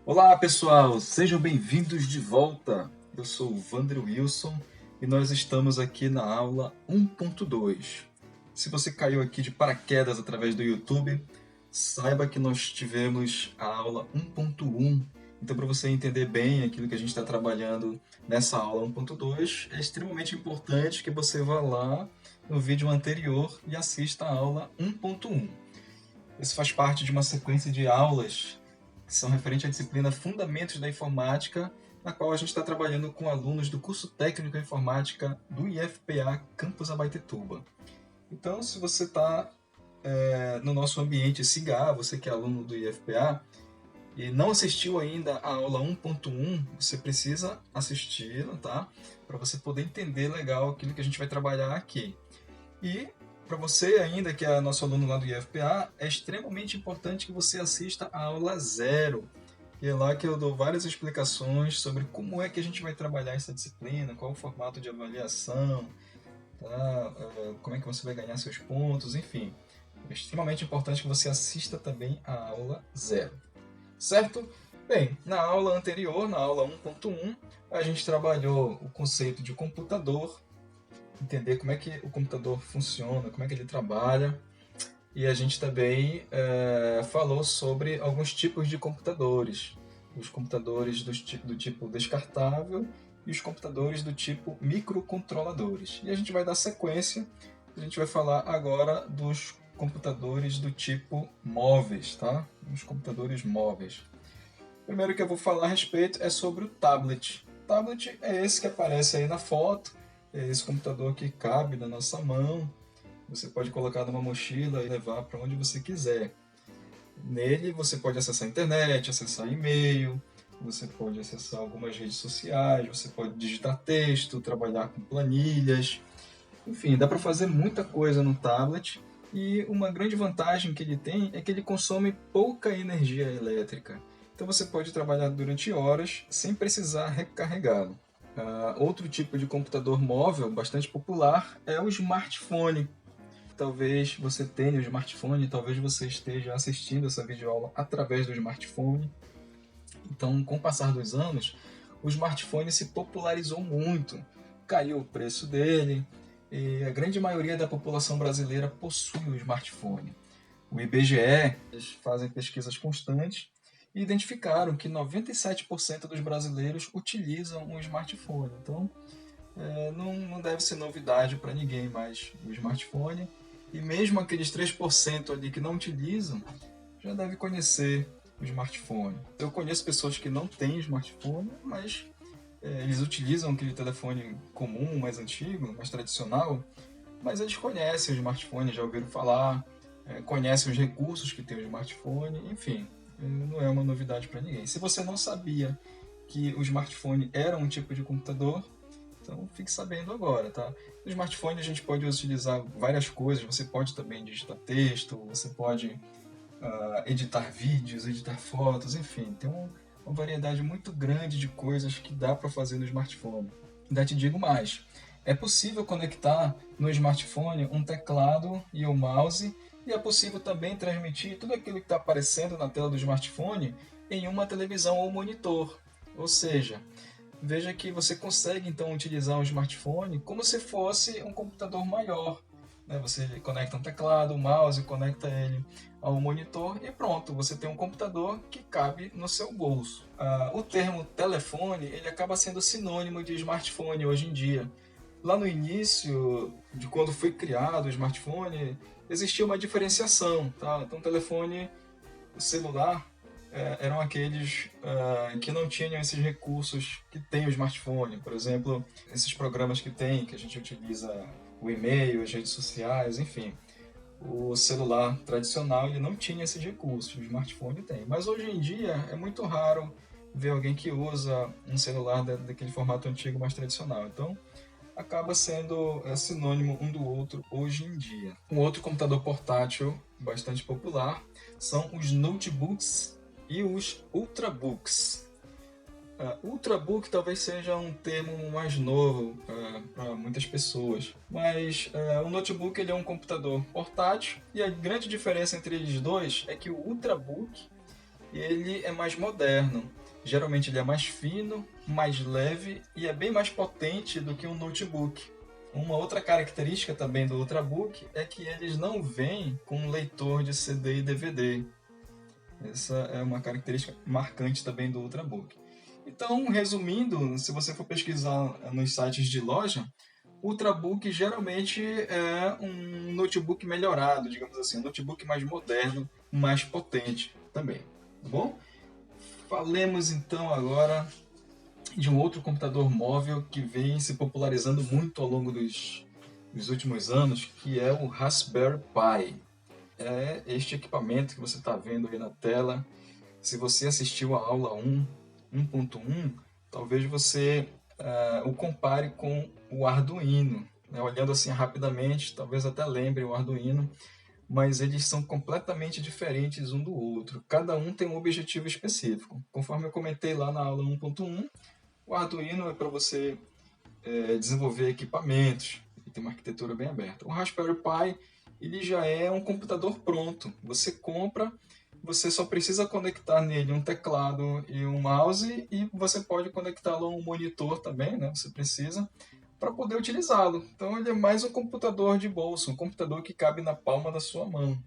Olá pessoal, sejam bem-vindos de volta. Eu sou o Wander Wilson e nós estamos aqui na aula 1.2. Se você caiu aqui de paraquedas através do YouTube, saiba que nós tivemos a aula 1.1. Então, para você entender bem aquilo que a gente está trabalhando nessa aula 1.2, é extremamente importante que você vá lá no vídeo anterior e assista a aula 1.1. Isso faz parte de uma sequência de aulas que são referentes à disciplina Fundamentos da Informática, na qual a gente está trabalhando com alunos do curso técnico em informática do IFPA Campus Abaetetuba. Então, se você está no nosso ambiente SIGA, você que é aluno do IFPA, e não assistiu ainda a aula 1.1, você precisa assisti-la, tá? Para você poder entender legal aquilo que a gente vai trabalhar aqui. E para você ainda que é nosso aluno lá do IFPA, é extremamente importante que você assista a aula 0. E é lá que eu dou várias explicações sobre como é que a gente vai trabalhar essa disciplina, qual o formato de avaliação, tá? Como é que você vai ganhar seus pontos, enfim. É extremamente importante que você assista também a aula 0. Certo? Bem, na aula anterior, na aula 1.1, a gente trabalhou o conceito de computador, entender como é que o computador funciona, como é que ele trabalha. E a gente também falou sobre alguns tipos de computadores. Os computadores do tipo descartável e os computadores do tipo microcontroladores. E a gente vai dar sequência, a gente vai falar agora dos computadores do tipo móveis, tá? Os computadores móveis. O primeiro que eu vou falar a respeito é sobre o tablet. O tablet é esse que aparece aí na foto, é esse computador que cabe na nossa mão. Você pode colocar numa mochila e levar para onde você quiser. Nele você pode acessar a internet, acessar e-mail, você pode acessar algumas redes sociais, você pode digitar texto, trabalhar com planilhas. Enfim, dá para fazer muita coisa no tablet. E uma grande vantagem que ele tem é que ele consome pouca energia elétrica. Então você pode trabalhar durante horas sem precisar recarregá-lo. Outro tipo de computador móvel bastante popular é o smartphone. Talvez você tenha o smartphone, talvez você esteja assistindo essa videoaula através do smartphone. Então, com o passar dos anos, o smartphone se popularizou muito. Caiu o preço dele e a grande maioria da população brasileira possui um smartphone. O IBGE, eles fazem pesquisas constantes e identificaram que 97% dos brasileiros utilizam um smartphone. Então, não deve ser novidade para ninguém mais o smartphone. E mesmo aqueles 3% ali que não utilizam, já deve conhecer o smartphone. Eu conheço pessoas que não têm smartphone, mas eles utilizam aquele telefone comum, mais antigo, mais tradicional, mas eles conhecem o smartphone, já ouviram falar, conhecem os recursos que tem o smartphone, enfim, não é uma novidade para ninguém. Se você não sabia que o smartphone era um tipo de computador, então fique sabendo agora, tá? No smartphone a gente pode utilizar várias coisas, você pode também digitar texto, você pode editar vídeos, editar fotos, enfim, tem uma variedade muito grande de coisas que dá para fazer no smartphone. Ainda te digo mais, é possível conectar no smartphone um teclado e um mouse, e é possível também transmitir tudo aquilo que está aparecendo na tela do smartphone em uma televisão ou monitor. Ou seja, veja que você consegue então utilizar um smartphone como se fosse um computador maior. Né? Você conecta um teclado, um mouse, conecta ele ao monitor e pronto, você tem um computador que cabe no seu bolso. O termo telefone ele acaba sendo sinônimo de smartphone hoje em dia. Lá no início de quando foi criado o smartphone, existia uma diferenciação. Tá? Então, telefone celular eram aqueles que não tinham esses recursos que tem o smartphone. Por exemplo, esses programas que tem, que a gente utiliza o e-mail, as redes sociais, enfim. O celular tradicional ele não tinha esses recursos, o smartphone tem. Mas hoje em dia é muito raro ver alguém que usa um celular daquele formato antigo mais tradicional. Então, acaba sendo sinônimo um do outro hoje em dia. Um outro computador portátil bastante popular são os notebooks e os ultrabooks. Ultrabook talvez seja um termo mais novo para muitas pessoas, mas o notebook ele é um computador portátil e a grande diferença entre eles dois é que o Ultrabook ele é mais moderno. Geralmente ele é mais fino, mais leve e é bem mais potente do que um notebook. Uma outra característica também do Ultrabook é que eles não vêm com um leitor de CD e DVD. Essa é uma característica marcante também do Ultrabook. Então, resumindo, se você for pesquisar nos sites de loja, o Ultrabook geralmente é um notebook melhorado, digamos assim, um notebook mais moderno, mais potente também, tá bom? Falemos então agora de um outro computador móvel que vem se popularizando muito ao longo dos últimos anos, que é o Raspberry Pi. É este equipamento que você está vendo aí na tela. Se você assistiu a aula 1.1, talvez você o compare com o Arduino. Né? Olhando assim rapidamente, talvez até lembre o Arduino, mas eles são completamente diferentes um do outro. Cada um tem um objetivo específico. Conforme eu comentei lá na aula 1.1, o Arduino é para você desenvolver equipamentos, e tem uma arquitetura bem aberta. O Raspberry Pi ele já é um computador pronto. Você compra, você só precisa conectar nele um teclado e um mouse, e você pode conectá-lo a um monitor também, né? Você precisa, para poder utilizá-lo. Então ele é mais um computador de bolso, um computador que cabe na palma da sua mão.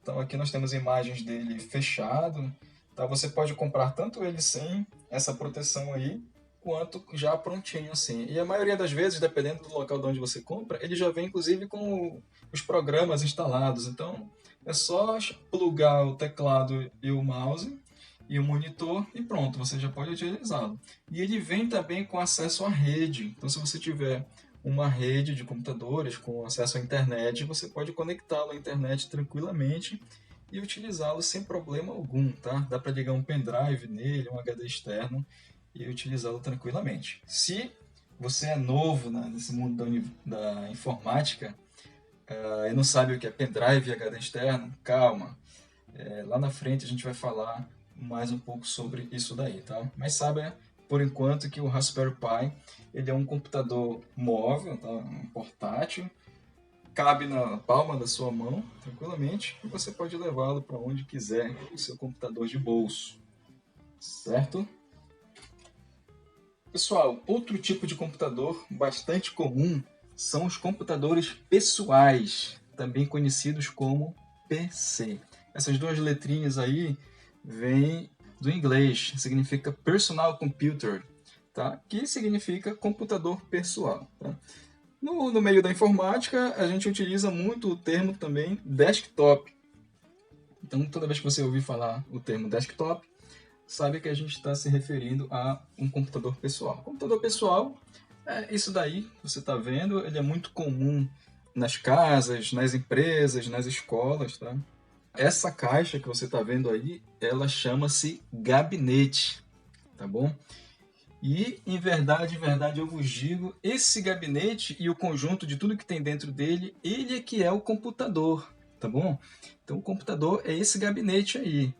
Então aqui nós temos imagens dele fechado. Tá? Você pode comprar tanto ele sem essa proteção aí, quanto já prontinho assim. E a maioria das vezes, dependendo do local de onde você compra, ele já vem inclusive com os programas instalados. Então é só plugar o teclado e o mouse e o monitor e pronto, você já pode utilizá-lo. E ele vem também com acesso à rede. Então se você tiver uma rede de computadores com acesso à internet, você pode conectá-lo à internet tranquilamente e utilizá-lo sem problema algum, tá? Dá para ligar um pendrive nele, um HD externo e utilizá-lo tranquilamente. Se você é novo nesse mundo da informática e não sabe o que é pendrive e HD externo, calma. Lá na frente a gente vai falar mais um pouco sobre isso daí, tá? Mas sabe, por enquanto, que o Raspberry Pi ele é um computador móvel, tá? Um portátil, cabe na palma da sua mão tranquilamente e você pode levá-lo para onde quiser, o seu computador de bolso, certo? Pessoal, outro tipo de computador bastante comum são os computadores pessoais, também conhecidos como PC. Essas duas letrinhas aí vêm do inglês, significa Personal Computer, tá? Que significa computador pessoal. Tá? No meio da informática, a gente utiliza muito o termo também desktop. Então, toda vez que você ouvir falar o termo desktop, sabe que a gente está se referindo a um computador pessoal. Computador pessoal é isso daí, você está vendo, ele é muito comum nas casas, nas empresas, nas escolas, tá? Essa caixa que você está vendo aí, ela chama-se gabinete, tá bom? E, em verdade, eu vos digo, esse gabinete e o conjunto de tudo que tem dentro dele, ele é que é o computador, tá bom? Então, o computador é esse gabinete aí,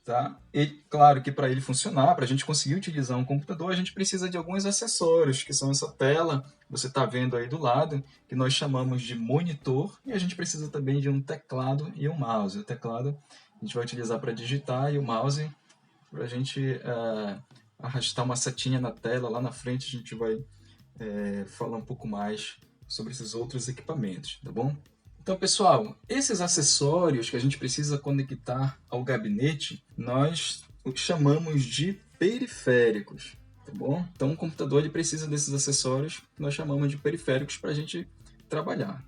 tá? E, claro que para ele funcionar, para a gente conseguir utilizar um computador, a gente precisa de alguns acessórios, que são essa tela, você está vendo aí do lado, que nós chamamos de monitor, e a gente precisa também de um teclado e um mouse. O teclado a gente vai utilizar para digitar e o mouse para a gente arrastar uma setinha na tela. Lá na frente a gente vai falar um pouco mais sobre esses outros equipamentos, tá bom? Então, pessoal, esses acessórios que a gente precisa conectar ao gabinete, nós chamamos de periféricos, tá bom? Então, o computador ele precisa desses acessórios que nós chamamos de periféricos para a gente trabalhar,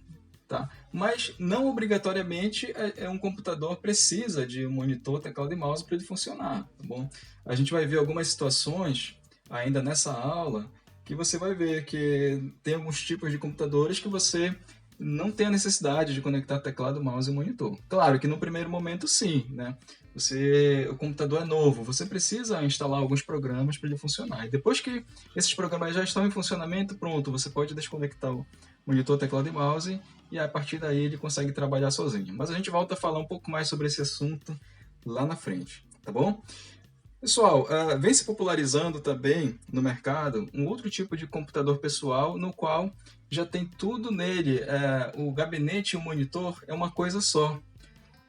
tá? Mas não obrigatoriamente um computador precisa de um monitor, teclado e mouse para ele funcionar, tá bom? A gente vai ver algumas situações ainda nessa aula que você vai ver que tem alguns tipos de computadores que você não tem a necessidade de conectar teclado, mouse e monitor. Claro que no primeiro momento sim, né? O computador é novo, você precisa instalar alguns programas para ele funcionar. E depois que esses programas já estão em funcionamento, pronto, você pode desconectar o monitor, teclado e mouse e a partir daí ele consegue trabalhar sozinho. Mas a gente volta a falar um pouco mais sobre esse assunto lá na frente, tá bom? Pessoal, vem se popularizando também no mercado um outro tipo de computador pessoal no qual já tem tudo nele. O gabinete e o monitor é uma coisa só.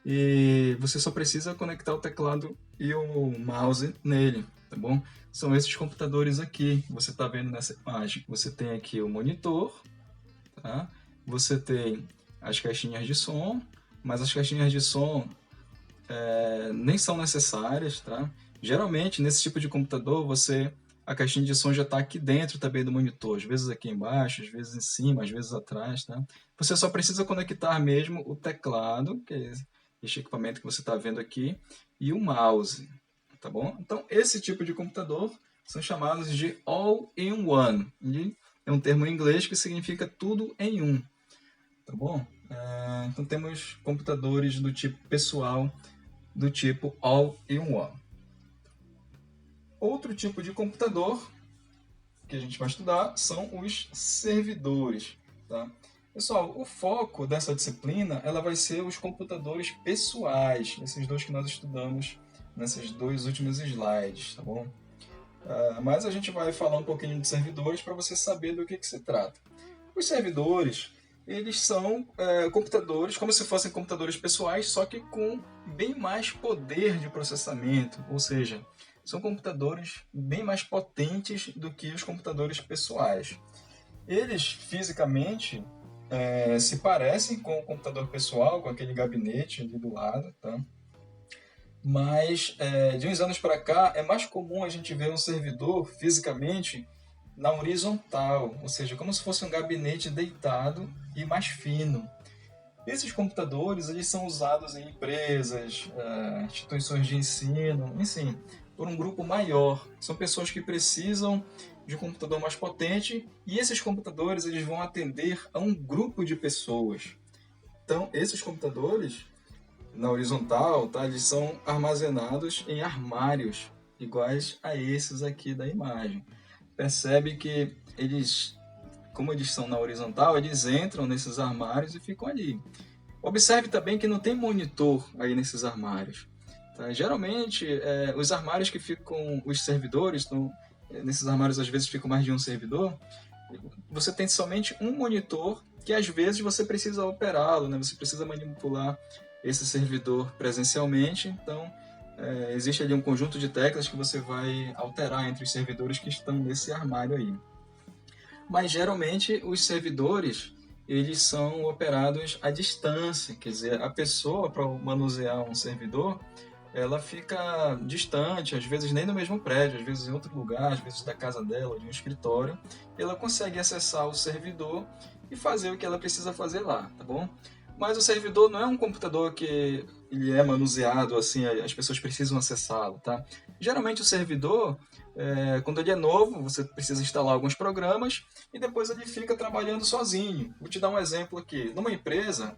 E você só precisa conectar o teclado e o mouse nele, tá bom? São esses computadores aqui que você está vendo nessa imagem. Você tem aqui o monitor, tá? Você tem as caixinhas de som, mas as caixinhas de som nem são necessárias, tá? Geralmente, nesse tipo de computador, a caixinha de som já está aqui dentro também do monitor, às vezes aqui embaixo, às vezes em cima, às vezes atrás, tá? Você só precisa conectar mesmo o teclado, que é este equipamento que você está vendo aqui, e o mouse, tá bom? Então, esse tipo de computador são chamados de all-in-one. É um termo em inglês que significa tudo em um, tá bom? Então, temos computadores do tipo pessoal, do tipo all-in-one. Outro tipo de computador que a gente vai estudar são os servidores, tá? Pessoal, o foco dessa disciplina ela vai ser os computadores pessoais, esses dois que nós estudamos nesses dois últimos slides, tá bom? Mas a gente vai falar um pouquinho de servidores para você saber do que se trata. Os servidores, eles são computadores, como se fossem computadores pessoais, só que com bem mais poder de processamento, ou seja, são computadores bem mais potentes do que os computadores pessoais. Eles, fisicamente, se parecem com o computador pessoal, com aquele gabinete ali do lado, tá? Mas, de uns anos para cá, é mais comum a gente ver um servidor, fisicamente, na horizontal, ou seja, como se fosse um gabinete deitado e mais fino. Esses computadores eles são usados em empresas, instituições de ensino, enfim, por um grupo maior. São pessoas que precisam de um computador mais potente e esses computadores eles vão atender a um grupo de pessoas. Então, esses computadores, na horizontal, tá, eles são armazenados em armários, iguais a esses aqui da imagem. Percebe que como eles são na horizontal, eles entram nesses armários e ficam ali. Observe também que não tem monitor aí nesses armários. Tá? Geralmente, os armários que ficam, os servidores, nesses armários às vezes ficam mais de um servidor, você tem somente um monitor que às vezes você precisa operá-lo, né? Você precisa manipular esse servidor presencialmente, então existe ali um conjunto de teclas que você vai alterar entre os servidores que estão nesse armário aí. Mas geralmente os servidores eles são operados à distância, quer dizer, a pessoa para manusear um servidor ela fica distante, às vezes nem no mesmo prédio, às vezes em outro lugar, às vezes da casa dela, de um escritório, ela consegue acessar o servidor e fazer o que ela precisa fazer lá, tá bom? Mas o servidor não é um computador que ele é manuseado assim, as pessoas precisam acessá-lo, tá? Geralmente o servidor, quando ele é novo, você precisa instalar alguns programas e depois ele fica trabalhando sozinho. Vou te dar um exemplo aqui. Numa empresa,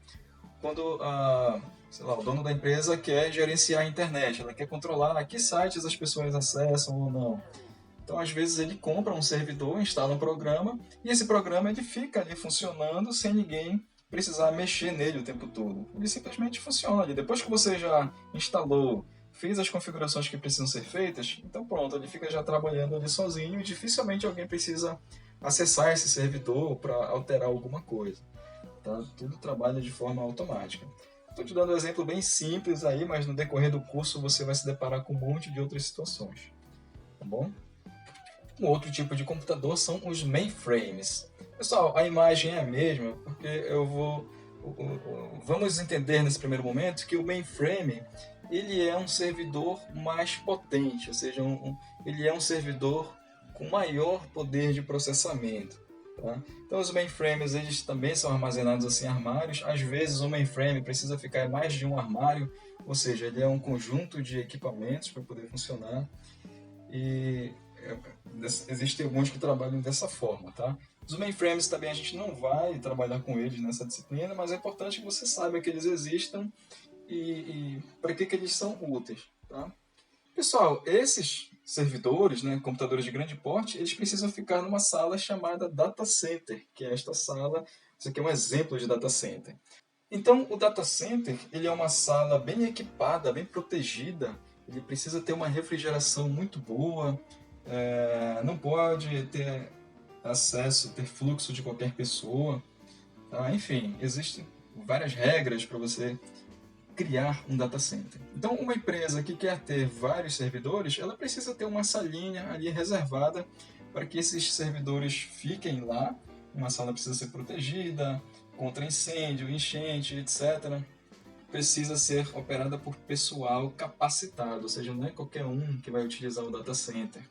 quando o dono da empresa quer gerenciar a internet, ela quer controlar que sites as pessoas acessam ou não. Então, às vezes, ele compra um servidor, instala um programa, e esse programa ele fica ali funcionando sem ninguém precisar mexer nele o tempo todo. Ele simplesmente funciona ali. Depois que você já instalou, fez as configurações que precisam ser feitas, então pronto, ele fica já trabalhando ali sozinho e dificilmente alguém precisa acessar esse servidor para alterar alguma coisa. Tá? Tudo trabalha de forma automática. Estou te dando um exemplo bem simples aí, mas no decorrer do curso você vai se deparar com um monte de outras situações. Tá bom? Um outro tipo de computador são os mainframes. Pessoal, a imagem é a mesma, porque vamos entender nesse primeiro momento que o mainframe ele é um servidor mais potente, ou seja, ele é um servidor com maior poder de processamento. Tá? Então os mainframes eles também são armazenados assim, em armários. Às vezes o mainframe precisa ficar em mais de um armário, ou seja, ele é um conjunto de equipamentos para poder funcionar. E existem alguns que trabalham dessa forma, tá? Os mainframes também a gente não vai trabalhar com eles nessa disciplina, mas é importante que você saiba que eles existam e para que eles são úteis, tá? Pessoal, esses servidores, né, computadores de grande porte, eles precisam ficar numa sala chamada data center, que é esta sala. Isso aqui é um exemplo de data center. Então, o data center ele é uma sala bem equipada, bem protegida. Ele precisa ter uma refrigeração muito boa, não pode ter acesso, ter fluxo de qualquer pessoa. Tá? Enfim, existem várias regras para você criar um data center. Então, uma empresa que quer ter vários servidores, ela precisa ter uma salinha ali reservada para que esses servidores fiquem lá. Uma sala precisa ser protegida contra incêndio, enchente, etc. Precisa ser operada por pessoal capacitado, ou seja, não é qualquer um que vai utilizar o data center.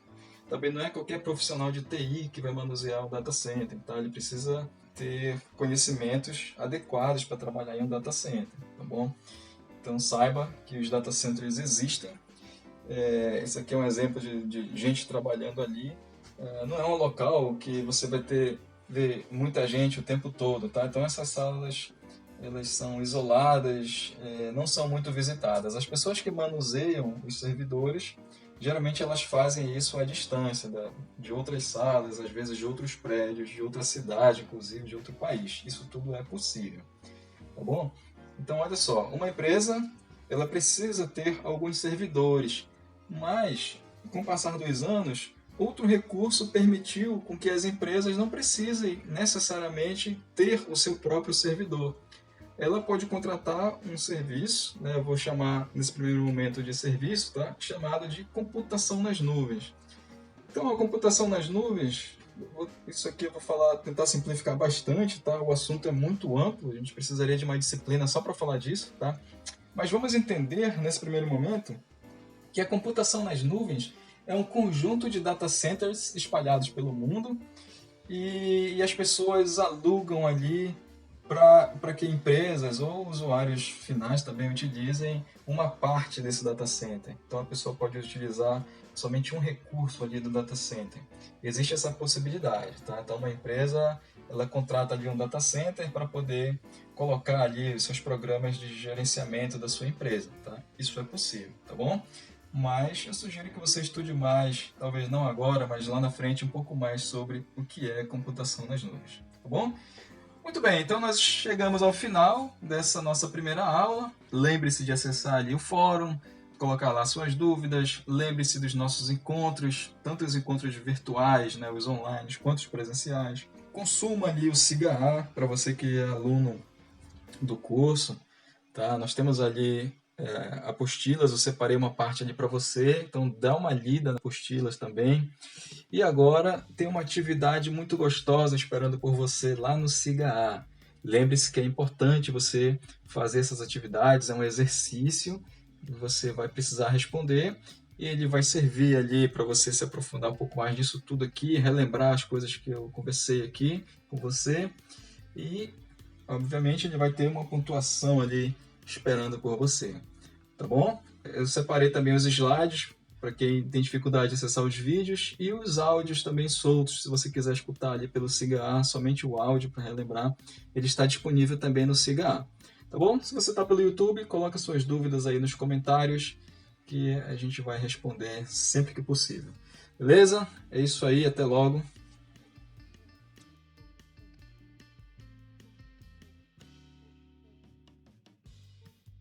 Também não é qualquer profissional de TI que vai manusear o data center, tá? Ele precisa ter conhecimentos adequados para trabalhar em um data center, tá bom? Então saiba que os data centers existem. Esse aqui é um exemplo de gente trabalhando ali. Não é um local que você vai ver muita gente o tempo todo, tá? Então essas salas elas são isoladas, não são muito visitadas. As pessoas que manuseiam os servidores, geralmente elas fazem isso à distância de outras salas, às vezes de outros prédios, de outra cidade, inclusive de outro país. Isso tudo é possível, tá bom? Então olha só, uma empresa ela precisa ter alguns servidores, mas com o passar dos anos, outro recurso permitiu com que as empresas não precisem necessariamente ter o seu próprio servidor. Ela pode contratar um serviço, né, eu vou chamar nesse primeiro momento de serviço, tá, chamado de computação nas nuvens. Então a computação nas nuvens, isso aqui eu vou tentar simplificar bastante, tá? O assunto é muito amplo, a gente precisaria de uma disciplina só para falar disso, tá? Mas vamos entender nesse primeiro momento que a computação nas nuvens é um conjunto de data centers espalhados pelo mundo e as pessoas alugam ali para que empresas ou usuários finais também utilizem uma parte desse data center. Então a pessoa pode utilizar somente um recurso ali do data center. Existe essa possibilidade, tá? Então uma empresa ela contrata ali um data center para poder colocar ali os seus programas de gerenciamento da sua empresa, tá? Isso é possível, tá bom? Mas eu sugiro que você estude mais, talvez não agora, mas lá na frente, um pouco mais sobre o que é computação nas nuvens, tá bom? Muito bem, então nós chegamos ao final dessa nossa primeira aula. Lembre-se de acessar ali o fórum, colocar lá suas dúvidas, lembre-se dos nossos encontros, tanto os encontros virtuais, né, os online, quanto os presenciais. Consuma ali o SIGA para você que é aluno do curso, tá? Nós temos ali apostilas, eu separei uma parte ali para você, então dá uma lida nas apostilas também. E agora tem uma atividade muito gostosa esperando por você lá no SIGA. Lembre-se que é importante você fazer essas atividades, é um exercício, você vai precisar responder e ele vai servir ali para você se aprofundar um pouco mais disso tudo aqui, relembrar as coisas que eu conversei aqui com você e, obviamente, ele vai ter uma pontuação ali esperando por você, tá bom? Eu separei também os slides para quem tem dificuldade de acessar os vídeos e os áudios também soltos, se você quiser escutar ali pelo SIGA, somente o áudio para relembrar, ele está disponível também no SIGA, tá bom? Se você está pelo YouTube, coloca suas dúvidas aí nos comentários que a gente vai responder sempre que possível. Beleza? É isso aí, até logo.